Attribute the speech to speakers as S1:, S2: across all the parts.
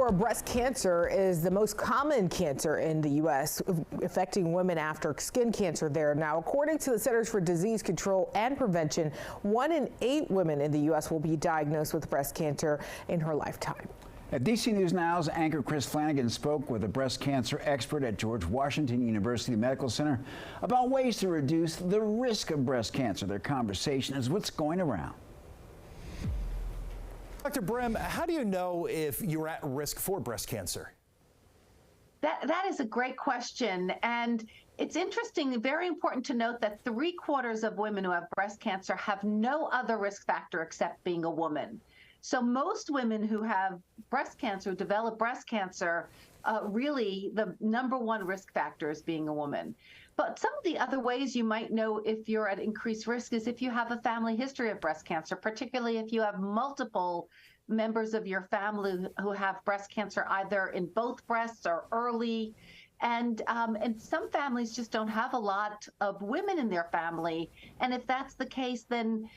S1: Therefore, breast cancer is the most common cancer in the U.S., affecting women after skin cancer there. Now, according to the Centers for Disease Control and Prevention, 1 in 8 women in the U.S. will be diagnosed with breast cancer in her lifetime.
S2: At DC News Now's anchor Chris Flanagan spoke with a breast cancer expert at George Washington University Medical Center about ways to reduce the risk of breast cancer. Their conversation is what's going around.
S3: Dr. Brem, how do you know if you're at risk for breast cancer?
S4: That is a great question. And it's interesting, very important to note that 3/4 of women who have breast cancer have no other risk factor except being a woman. So most women who have breast cancer, who develop breast cancer, really the #1 risk factor is being a woman. But some of the other ways you might know if you're at increased risk is if you have a family history of breast cancer, particularly if you have multiple members of your family who have breast cancer either in both breasts or early. And some families just don't have a lot of women in their family. And if that's the case, then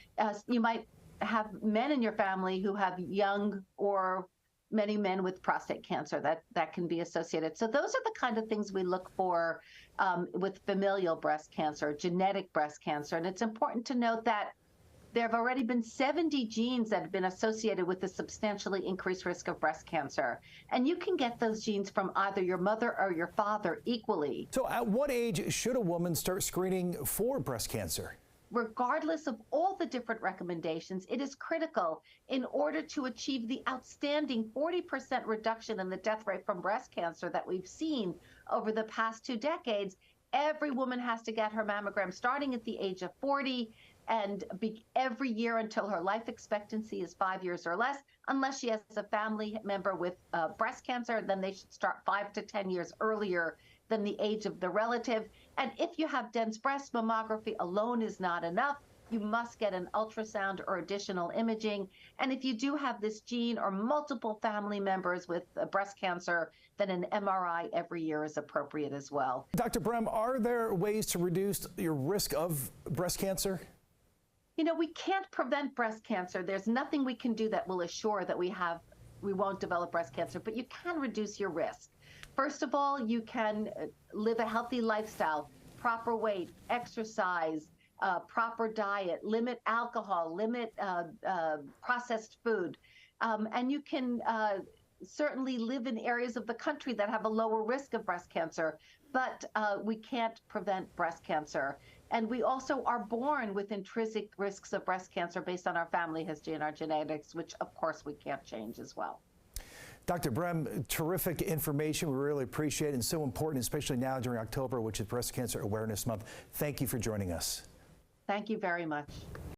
S4: you might have men in your family who have young or many men with prostate cancer that can be associated. So those are the kind of things we look for with familial breast cancer, genetic breast cancer. And it's important to note that there have already been 70 genes that have been associated with a substantially increased risk of breast cancer. And you can get those genes from either your mother or your father equally.
S3: So at what age should a woman start screening for breast cancer?
S4: Regardless of all the different recommendations, it is critical in order to achieve the outstanding 40% reduction in the death rate from breast cancer that we've seen over the past 2 decades. Every woman has to get her mammogram starting at the age of 40 and every year until her life expectancy is 5 years or less. Unless she has a family member with breast cancer, then they should start 5 to 10 years earlier than the age of the relative. And if you have dense breast, mammography alone is not enough. You must get an ultrasound or additional imaging. And if you do have this gene or multiple family members with breast cancer, then an MRI every year is appropriate as well.
S3: Dr. Brem, are there ways to reduce your risk of breast cancer?
S4: You know, we can't prevent breast cancer. There's nothing we can do that will assure that we won't develop breast cancer, but you can reduce your risk. First of all, you can live a healthy lifestyle, proper weight, exercise, proper diet, limit alcohol, limit processed food. And you can certainly live in areas of the country that have a lower risk of breast cancer, but we can't prevent breast cancer. And we also are born with intrinsic risks of breast cancer based on our family history and our genetics, which of course we can't change as well.
S3: Dr. Brem, terrific information. We really appreciate it, and so important, especially now during October, which is Breast Cancer Awareness Month. Thank you for joining us.
S4: Thank you very much.